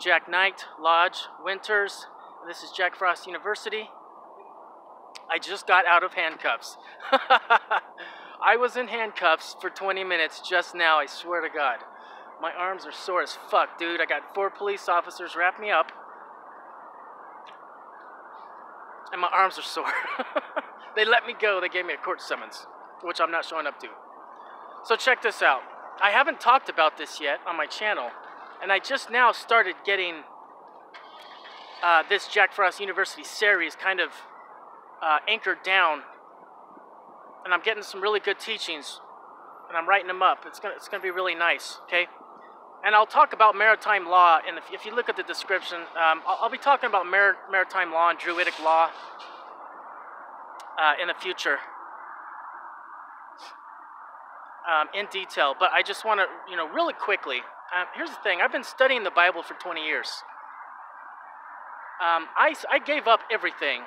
Jack Knight, Lodge, Winters. This is Jack Frost University. I just got out of handcuffs. I was in handcuffs for 20 minutes just now, I swear to God. My arms are sore as fuck, dude. I got 4 police officers wrap me up. And my arms are sore. They let me go. They gave me a court summons, which I'm not showing up to. So check this out. I haven't talked about this yet on my channel, and I just now started getting this Jack Frost University series kind of anchored down, and I'm getting some really good teachings, and I'm writing them up. It's gonna be really nice, okay? And I'll talk about maritime law, and if you look at the description, I'll be talking about maritime law and Druidic law in the future in detail. But I just want to, really quickly, here's the thing. I've been studying the Bible for 20 years. I gave up everything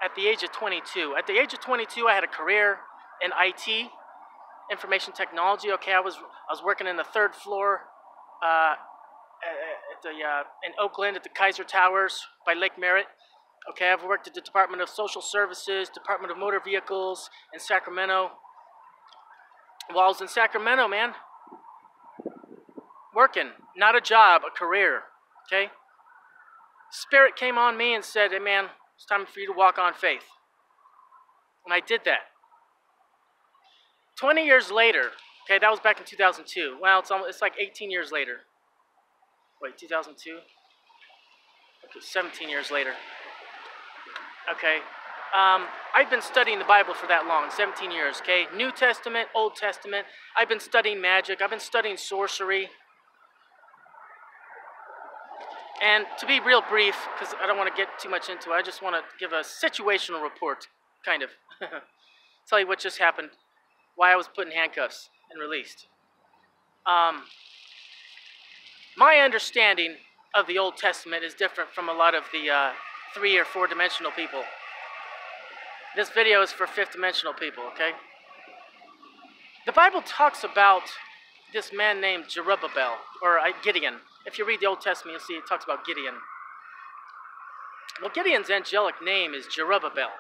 at the age of 22. At the age of 22, I had a career in IT, information technology. Okay, I was working in the 3rd floor in Oakland at the Kaiser Towers by Lake Merritt. Okay, I've worked at the Department of Social Services, Department of Motor Vehicles in Sacramento. While I was in Sacramento, man, working, not a job, a career. Okay, Spirit came on me and said, "Hey, man, it's time for you to walk on faith." And I did that. 20 years later, okay, that was back in 2002. Well, it's like 18 years later. Wait, 2002? Okay, 17 years later. Okay, I've been studying the Bible for that long, 17 years, okay? New Testament, Old Testament. I've been studying magic. I've been studying sorcery. And to be real brief, because I don't want to get too much into it, I just want to give a situational report, kind of. Tell you what just happened, why I was put in handcuffs and released. My understanding of the Old Testament is different from a lot of the 3- or 4-dimensional people. This video is for 5th-dimensional people, okay? The Bible talks about this man named Jerubbaal, or Gideon. If you read the Old Testament, you'll see it talks about Gideon. Well, Gideon's angelic name is Jerubbaal.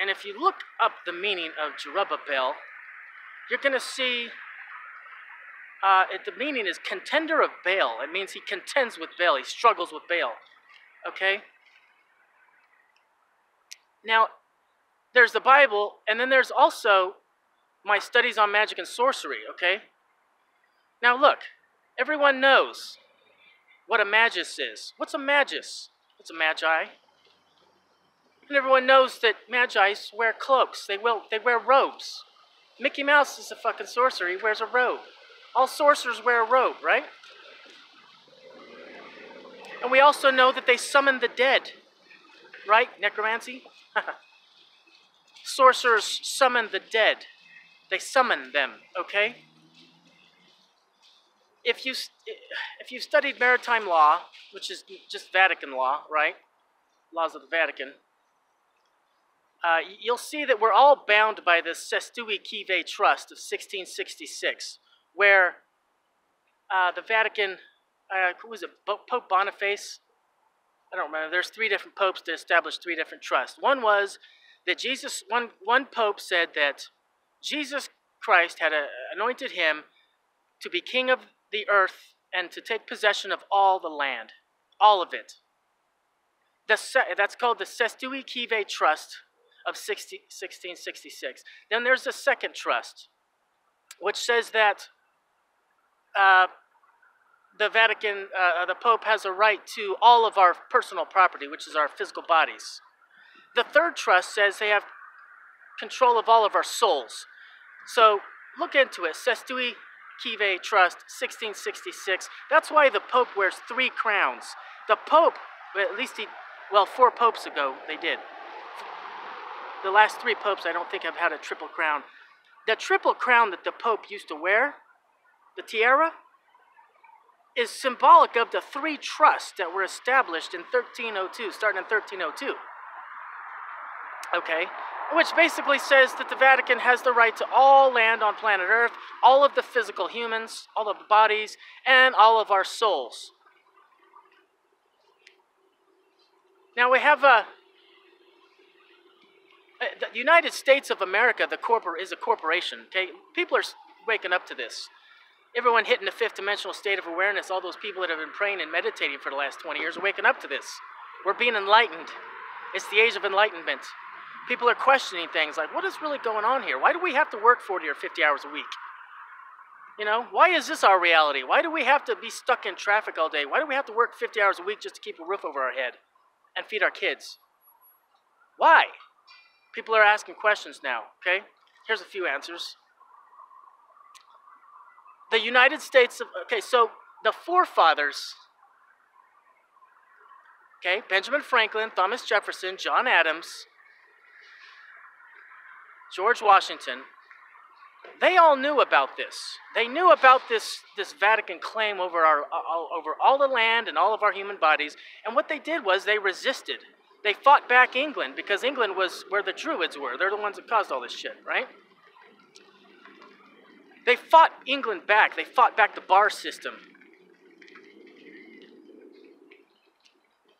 And if you look up the meaning of Jerubbaal, you're going to see the meaning is contender of Baal. It means he contends with Baal. He struggles with Baal. Okay? Now, there's the Bible, and then there's also my studies on magic and sorcery, okay? Now look, everyone knows what a magus is. What's a magus? It's a magi. And everyone knows that magi wear cloaks. They wear robes. Mickey Mouse is a fucking sorcerer. He wears a robe. All sorcerers wear a robe, right? And we also know that they summon the dead, right? Necromancy? Sorcerers summon the dead. They summon them, okay? If you've studied maritime law, which is just Vatican law, right? Laws of the Vatican, you'll see that we're all bound by the Cestui Trust of 1666, where the Vatican, who was it, Pope Boniface? I don't remember. There's 3 different popes that established 3 different trusts. One was that one pope said that Jesus Christ had anointed him to be king of the earth and to take possession of all the land, all of it. That's called the Cestui Trust of 1666. Then there's the second trust, which says that the Vatican, the Pope has a right to all of our personal property, which is our physical bodies. The third trust says they have control of all of our souls. So look into it. Cestui Trust, 1666. That's why the Pope wears 3 crowns. The Pope, at least 4 popes ago, they did. The last 3 popes, I don't think have had a triple crown. The triple crown that the Pope used to wear, the tiara, is symbolic of the 3 trusts that were established in 1302, starting in 1302. Okay? Which basically says that the Vatican has the right to all land on planet Earth, all of the physical humans, all of the bodies, and all of our souls. Now we have the United States of America, is a corporation. Okay, people are waking up to this. Everyone hitting the fifth dimensional state of awareness, all those people that have been praying and meditating for the last 20 years are waking up to this. We're being enlightened. It's the age of enlightenment. People are questioning things like, what is really going on here? Why do we have to work 40 or 50 hours a week? You know, why is this our reality? Why do we have to be stuck in traffic all day? Why do we have to work 50 hours a week just to keep a roof over our head and feed our kids? Why? People are asking questions now, okay? Here's a few answers. The United States of, okay, so the forefathers, okay, Benjamin Franklin, Thomas Jefferson, John Adams, George Washington, they all knew about this. They knew about this Vatican claim over all the land and all of our human bodies, and what they did was they resisted. They fought back England because England was where the Druids were. They're the ones that caused all this shit, right? They fought England back. They fought back the bar system.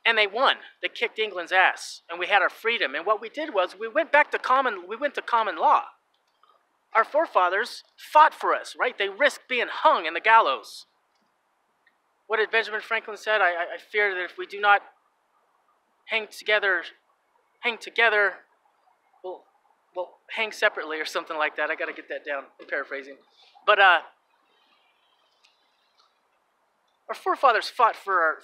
And they won. They kicked England's ass. And we had our freedom. And what we did was we went to common law. Our forefathers fought for us, right? They risked being hung in the gallows. What did Benjamin Franklin said? I fear that if we do not hang together, we'll hang separately or something like that. I got to get that down. I'm paraphrasing. But our forefathers fought for our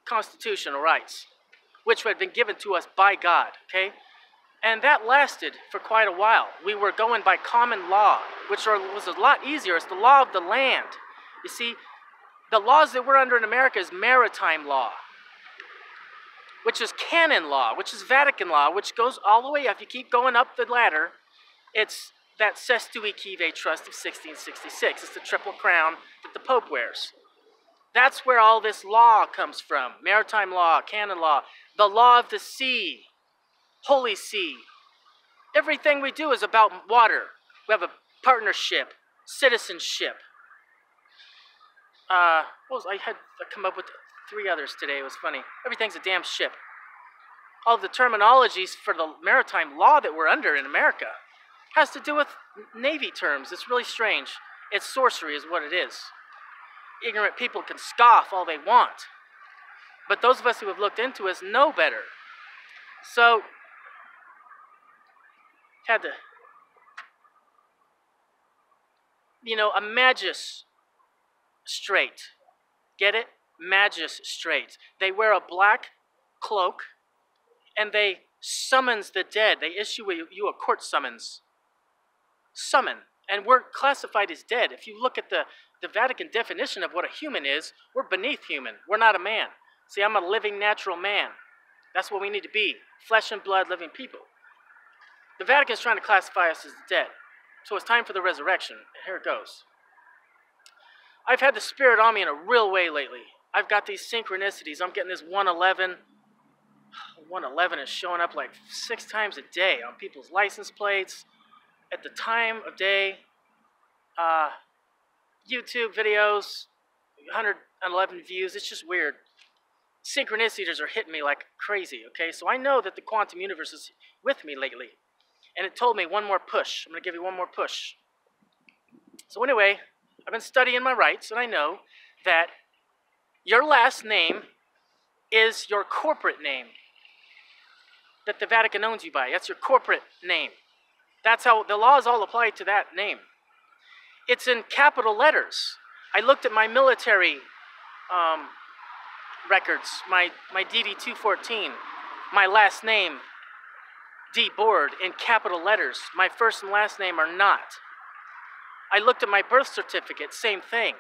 constitutional rights, which had been given to us by God, okay? And that lasted for quite a while. We were going by common law, which was a lot easier. It's the law of the land. You see, the laws that we're under in America is Maritime Law, which is canon law, which is Vatican law, which goes all the way up. If you keep going up the ladder, it's that Cestui Trust of 1666. It's the triple crown that the Pope wears. That's where all this law comes from. Maritime law, canon law, the law of the sea, Holy See. Everything we do is about water. We have a partnership, citizenship. I had to come up with 3 others today. It was funny. Everything's a damn ship. All of the terminologies for the maritime law that we're under in America has to do with Navy terms. It's really strange. It's sorcery is what it is. Ignorant people can scoff all they want. But those of us who have looked into it know better. So, had to, a magistrate. Get it? Magistrate. They wear a black cloak and they summons the dead. They issue you a court summons. Summon. And we're classified as dead. If you look at the Vatican definition of what a human is, we're beneath human. We're not a man. See, I'm a living, natural man. That's what we need to be. Flesh and blood, living people. The Vatican is trying to classify us as dead. So it's time for the resurrection. And here it goes. I've had the Spirit on me in a real way lately. I've got these synchronicities. I'm getting this 111. 111 is showing up like 6 times a day on people's license plates, at the time of day, YouTube videos, 111 views. It's just weird. Synchronicities are hitting me like crazy, okay? So I know that the quantum universe is with me lately. And it told me one more push. I'm going to give you one more push. So anyway, I've been studying my rights, and I know that your last name is your corporate name that the Vatican owns you by. That's your corporate name. That's how the laws all apply to that name. It's in capital letters. I looked at my military records, my DD-214, my last name, D. Board, in capital letters. My first and last name are not. I looked at my birth certificate, same thing.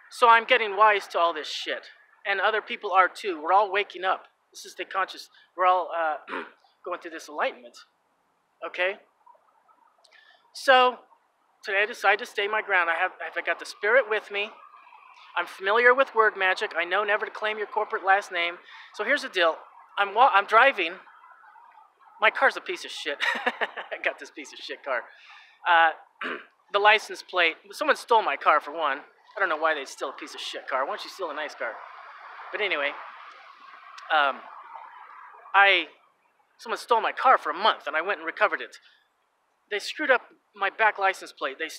So I'm getting wise to all this shit. And other people are too. We're all waking up. This is the conscious, we're all going through this enlightenment. Okay? So, today I decided to stay my ground. I got the Spirit with me. I'm familiar with word magic. I know never to claim your corporate last name. So here's the deal. I'm driving. My car's a piece of shit. I got this piece of shit car. The license plate. Someone stole my car for one. I don't know why they'd steal a piece of shit car. Why don't you steal a nice car? But anyway, someone stole my car for a month, and I went and recovered it. They screwed up my back license plate. They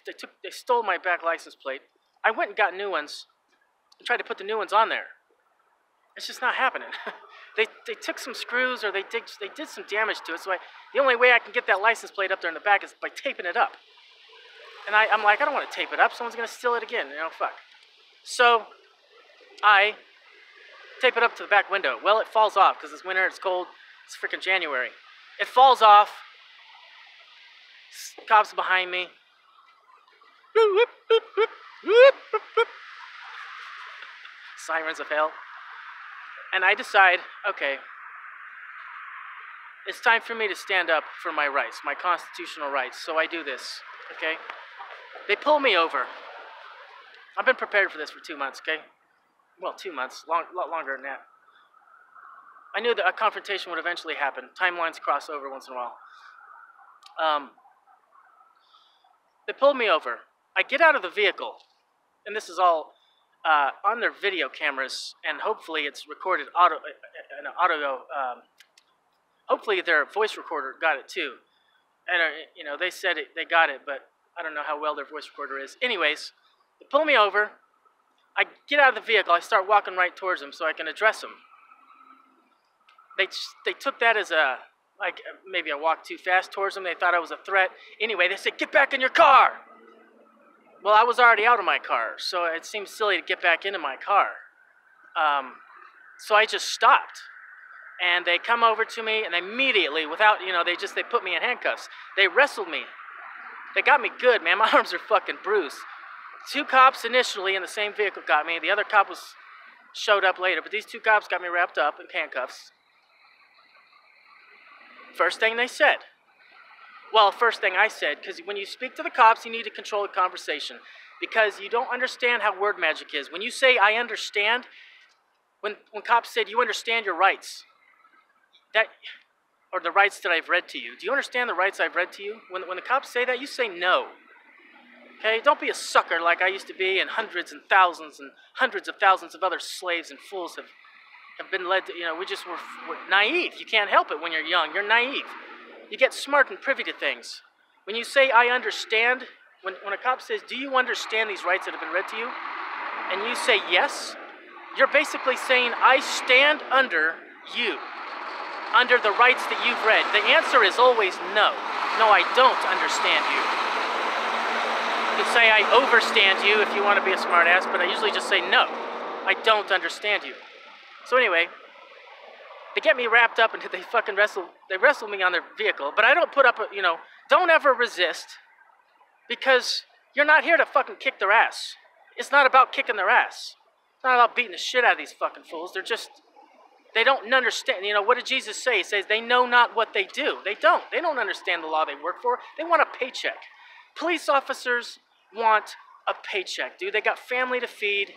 stole my back license plate. I went and got new ones and tried to put the new ones on there. It's just not happening. They took some screws, or they did some damage to it. So the only way I can get that license plate up there in the back is by taping it up. And I'm like, I don't want to tape it up. Someone's gonna steal it again. Fuck. So I tape it up to the back window. Well, it falls off because it's winter. It's cold. It's freaking January. It falls off. Cops behind me. Sirens of hell. And I decide, okay, it's time for me to stand up for my rights, my constitutional rights. So I do this, okay? They pull me over. I've been prepared for this for 2 months, okay? Well, 2 months, a lot longer than that. I knew that a confrontation would eventually happen. Timelines cross over once in a while. They pulled me over. I get out of the vehicle, and this is all on their video cameras, and hopefully it's recorded hopefully their voice recorder got it too. And they said they got it, but I don't know how well their voice recorder is. Anyways, they pull me over. I get out of the vehicle. I start walking right towards them so I can address them. They took that as maybe I walked too fast towards them. They thought I was a threat. Anyway, they said, "Get back in your car." Well, I was already out of my car, so it seemed silly to get back into my car. So I just stopped. And they come over to me, and immediately, without, they put me in handcuffs. They wrestled me. They got me good, man. My arms are fucking bruised. 2 cops initially in the same vehicle got me. The other cop showed up later, but these 2 cops got me wrapped up in handcuffs. First thing they said. Well, first thing I said, because when you speak to the cops, you need to control the conversation. Because you don't understand how word magic is. When you say, "I understand," when cops said, "You understand your rights," or the rights that I've read to you. Do you understand the rights I've read to you? When the cops say that, you say no. Okay? Don't be a sucker like I used to be, and hundreds and hundreds of thousands of other slaves and fools have been led to, we're naive. You can't help it when you're young. You're naive. You get smart and privy to things. When you say, "I understand," when a cop says, "Do you understand these rights that have been read to you?" and you say yes, you're basically saying, "I stand under you, under the rights that you've read." The answer is always no. No, I don't understand you. You can say, "I overstand you," if you want to be a smart ass, but I usually just say, "No, I don't understand you." So anyway, they get me wrapped up and they wrestle me on their vehicle, but I don't put up don't ever resist, because you're not here to fucking kick their ass. It's not about kicking their ass. It's not about beating the shit out of these fucking fools. They don't understand. What did Jesus say? He says they know not what they do. They don't. They don't understand the law they work for. They want a paycheck. Police officers want a paycheck, dude. They got family to feed,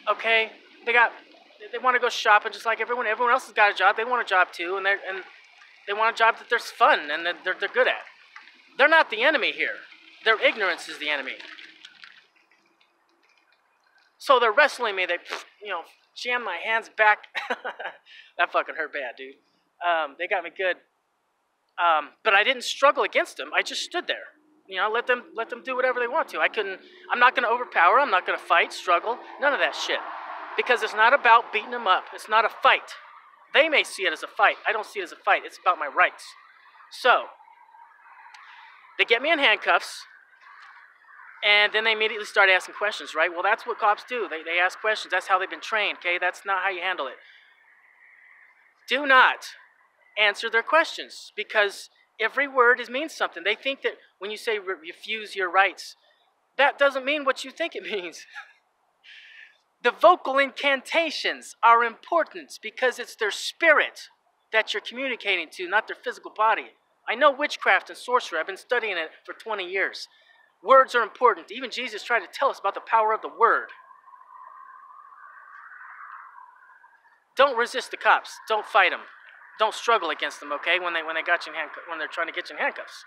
okay? They want to go shopping just like everyone. Everyone else has got a job. They want a job too, and they want a job that there's fun and that they're good at. They're not the enemy here. Their ignorance is the enemy. So they're wrestling me. They, jam my hands back. That fucking hurt bad, dude. They got me good. But I didn't struggle against them. I just stood there. Let them do whatever they want to. I'm not going to overpower. I'm not going to fight, struggle. None of that shit. Because it's not about beating them up. It's not a fight. They may see it as a fight. I don't see it as a fight. It's about my rights. So, they get me in handcuffs, and then they immediately start asking questions, right? Well, that's what cops do. They ask questions. That's how they've been trained, okay? That's not how you handle it. Do not answer their questions, because every word means something. They think that when you say refuse your rights, that doesn't mean what you think it means. The vocal incantations are important because it's their spirit that you're communicating to, not their physical body. I know witchcraft and sorcery. I've been studying it for 20 years. Words are important. Even Jesus tried to tell us about the power of the word. Don't resist the cops. Don't fight them. Don't struggle against them, okay? When they got you in when they're trying to get you in handcuffs.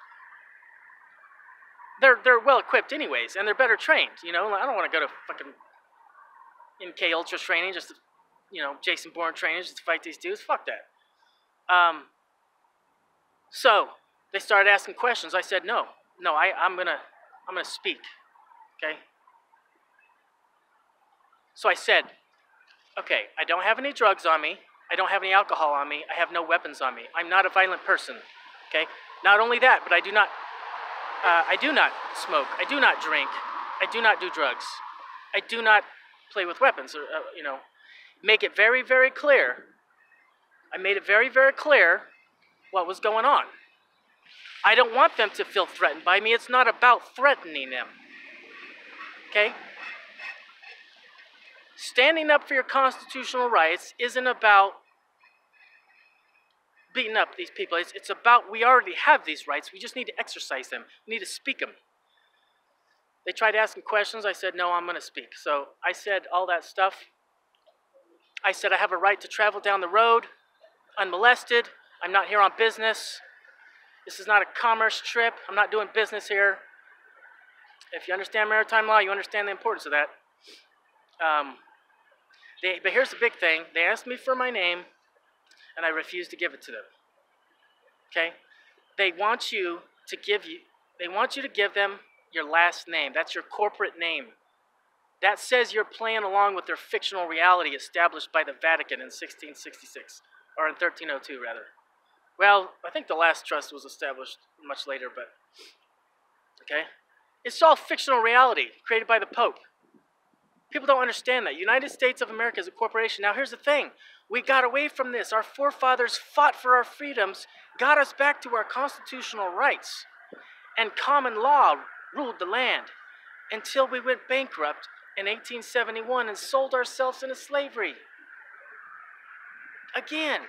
They're well equipped anyways, and they're better trained. I don't want to go to fucking MK Ultra training, just to, Jason Bourne training, just to fight these dudes. Fuck that. So they started asking questions. I said, no, I'm gonna speak, okay? So I said, okay, I don't have any drugs on me. I don't have any alcohol on me. I have no weapons on me. I'm not a violent person, okay? Not only that, but I do not smoke. I do not drink. I do not do drugs. I do not play with weapons, or, make it very, very clear. I made it very, very clear what was going on. I don't want them to feel threatened by me. It's not about threatening them. Okay? Standing up for your constitutional rights isn't about beating up these people. It's about we already have these rights. We just need to exercise them. We need to speak them. They tried asking questions. I said, no, I'm going to speak. So I said all that stuff. I said I have a right to travel down the road unmolested. I'm not here on business. This is not a commerce trip. I'm not doing business here. If you understand maritime law, you understand the importance of that. But here's the big thing. They asked me for my name, and I refused to give it to them. Okay? They want you to give them your last name. That's your corporate name. That says you're playing along with their fictional reality established by the Vatican in 1666, or in 1302, rather. Well, I think the last trust was established much later, but, okay? It's all fictional reality created by the Pope. People don't understand that. United States of America is a corporation. Now, here's the thing. We got away from this. Our forefathers fought for our freedoms, got us back to our constitutional rights, and common law ruled the land until we went bankrupt in 1871 and sold ourselves into slavery. Again.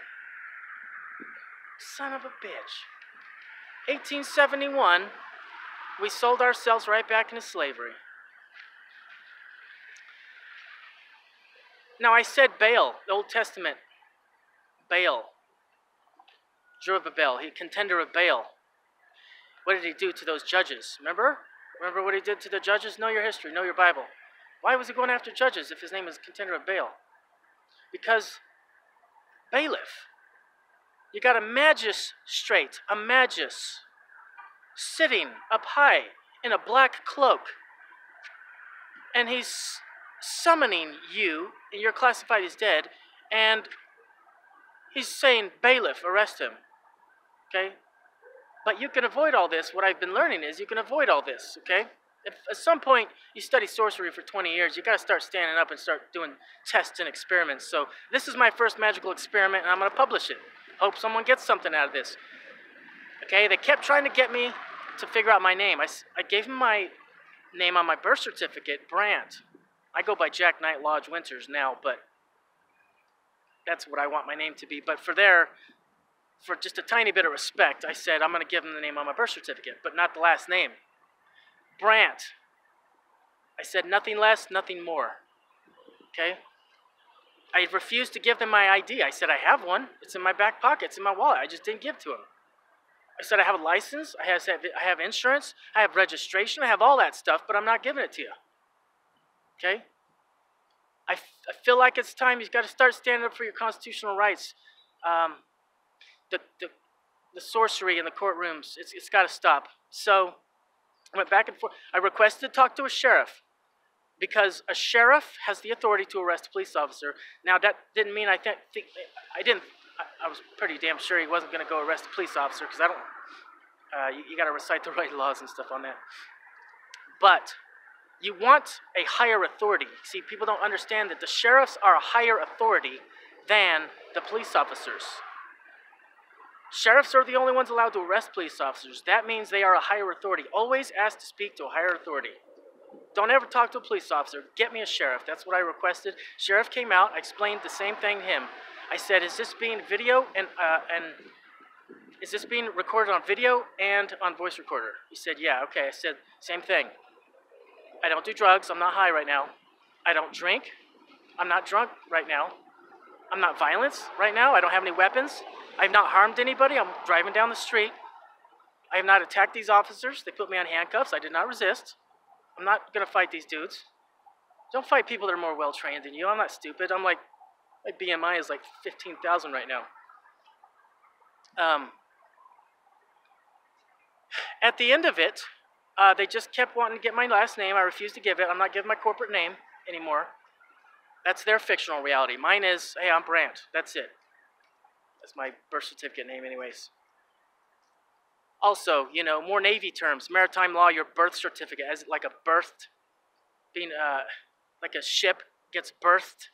Son of a bitch. 1871, we sold ourselves right back into slavery. Now I said Baal, the Old Testament. Baal. Jerubbaal, he contender of Baal. What did he do to those judges? Remember? Remember what he did to the judges? Know your history, know your Bible. Why was he going after judges if his name is contender of Baal? Because bailiff. You got a magistrate, a magus, sitting up high in a black cloak. And he's summoning you, and you're classified as dead, and he's saying, bailiff, arrest him. Okay? But you can avoid all this. What I've been learning is you can avoid all this, okay? If at some point you study sorcery for 20 years, you got to start standing up and start doing tests and experiments. So this is my first magical experiment, and I'm going to publish it. Hope someone gets something out of this. Okay, they kept trying to get me to figure out my name. I gave them my name on my birth certificate, Brandt. I go by Jack Knight Lodge Winters now, but that's what I want my name to be. But for just a tiny bit of respect, I said I'm going to give them the name on my birth certificate, but not the last name. Brandt. I said nothing less, nothing more. Okay? I refused to give them my ID. I said I have one. It's in my back pocket. It's in my wallet. I just didn't give to them. I said I have a license. I have insurance. I have registration. I have all that stuff, but I'm not giving it to you. Okay? I feel like it's time. You've got to start standing up for your constitutional rights. The sorcery in the courtrooms, it's got to stop. So I went back and forth. I requested to talk to a sheriff because a sheriff has the authority to arrest a police officer. Now, that didn't mean I was pretty damn sure he wasn't going to go arrest a police officer because I don't, you got to recite the right laws and stuff on that. But you want a higher authority. See, people don't understand that the sheriffs are a higher authority than the police officers. Sheriffs are the only ones allowed to arrest police officers. That means they are a higher authority. Always ask to speak to a higher authority. Don't ever talk to a police officer. Get me a sheriff. That's what I requested. Sheriff came out. I explained the same thing to him. I said, is this being video and is this being recorded on video and on voice recorder? He said, yeah, okay. I said, same thing. I don't do drugs. I'm not high right now. I don't drink. I'm not drunk right now. I'm not violent right now. I don't have any weapons. I have not harmed anybody. I'm driving down the street. I have not attacked these officers. They put me on handcuffs. I did not resist. I'm not going to fight these dudes. Don't fight people that are more well-trained than you. I'm not stupid. My BMI is like 15,000 right now. At the end of it, they just kept wanting to get my last name. I refused to give it. I'm not giving my corporate name anymore. That's their fictional reality. Mine is, hey, I'm Brant. That's it. That's my birth certificate name anyways. Also, you know, more Navy terms. Maritime law, your birth certificate, as like a birthed, being like a ship gets birthed.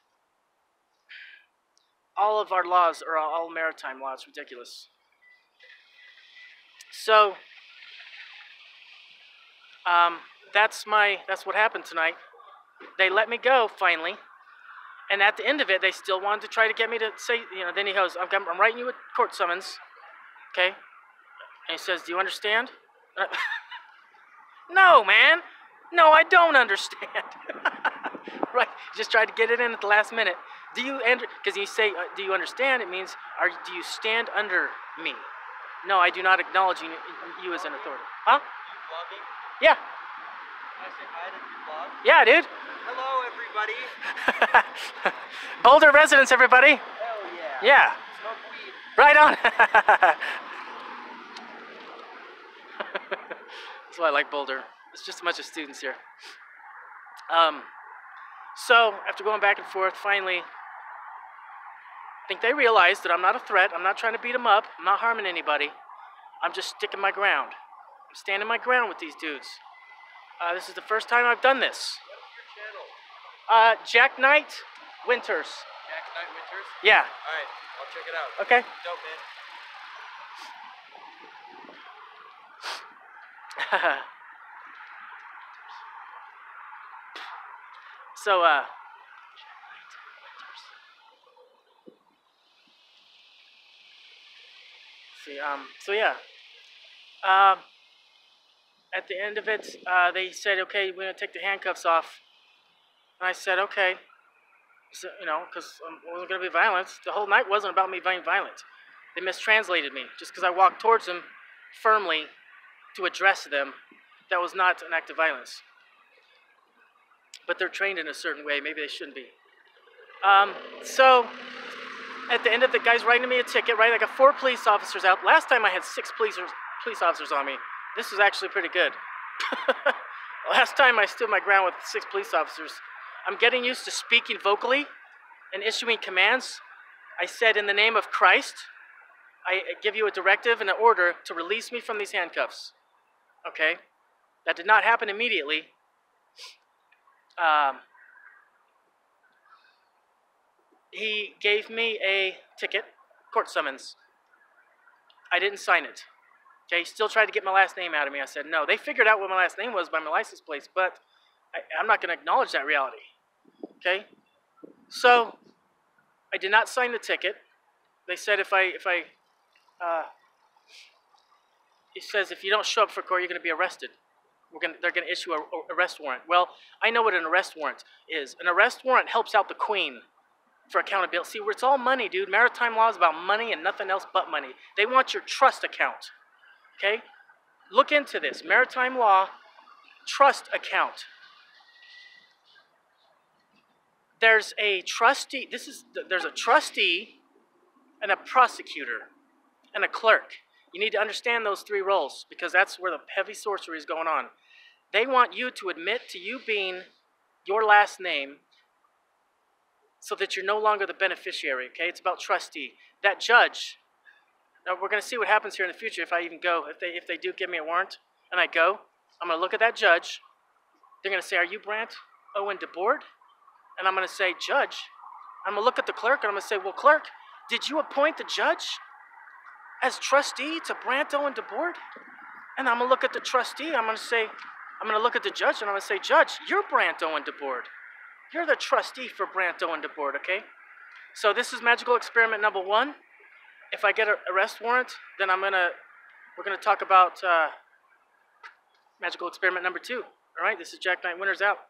All of our laws are all maritime laws. Ridiculous. So, that's what happened tonight. They let me go finally, and at the end of it, they still wanted to try to get me to say, you know. Then he goes, "I'm writing you a court summons, okay?" And he says, "Do you understand?" No, man. No, I don't understand. Right? Just tried to get it in at the last minute. Do you because you say, "Do you understand?" It means, do you stand under me? No, I do not acknowledge you as an authority. Huh? Are you vlogging? Yeah. Can I say hi to your vlog? Yeah, dude. Hello, everybody. Boulder residents, everybody. Hell yeah. Yeah. Smoke weed. Right on. That's why I like Boulder. It's just a bunch of students here. So after going back and forth, finally, I think they realized that I'm not a threat. I'm not trying to beat them up. I'm not harming anybody. I'm just sticking my ground. I'm standing my ground with these dudes. This is the first time I've done this. What's your channel? Jack Knight Winters. Jack Knight Winters? Yeah. Alright, I'll check it out. Okay. Dope, man. So, see, so yeah. At the end of it, they said, okay, we're gonna take the handcuffs off. And I said, okay. So, you know, because it wasn't gonna be violence. The whole night wasn't about me being violent. They mistranslated me. Just because I walked towards them firmly to address them, that was not an act of violence. But they're trained in a certain way. Maybe they shouldn't be. So, at the end of the guy's writing me a ticket, right? I got 4 police officers out. Last time I had 6 police officers on me. This was actually pretty good. Last time I stood my ground with 6 police officers. I'm getting used to speaking vocally and issuing commands. I said, in the name of Christ, I give you a directive and an order to release me from these handcuffs. Okay? That did not happen immediately. He gave me a ticket, court summons. I didn't sign it. Okay, he still tried to get my last name out of me. I said no. They figured out what my last name was by my license plates, but I'm not going to acknowledge that reality. Okay, so I did not sign the ticket. They said it says if you don't show up for court, you're going to be arrested. They're going to issue an arrest warrant. Well, I know what an arrest warrant is. An arrest warrant helps out the queen for accountability. See, it's all money, dude. Maritime law is about money and nothing else but money. They want your trust account. Okay? Look into this. Maritime law, trust account. There's a trustee. There's a trustee and a prosecutor and a clerk. You need to understand those 3 roles because that's where the heavy sorcery is going on. They want you to admit to you being your last name so that you're no longer the beneficiary, okay? It's about trustee. That judge, now we're going to see what happens here in the future if I even go. If they do give me a warrant and I go, I'm going to look at that judge. They're going to say, are you Brant Owen DeBoard? And I'm going to say, Judge. I'm going to look at the clerk and I'm going to say, well, clerk, did you appoint the judge as trustee to Brant Owen DeBoard? And I'm going to look at the trustee. I'm going to look at the judge and I'm going to say, Judge, you're Brant Owen DeBoard. You're the trustee for Brant Owen DeBoard, okay? So this is magical experiment number 1. If I get an arrest warrant, then we're gonna talk about magical experiment number 2. All right, this is Jack Knight Winters out.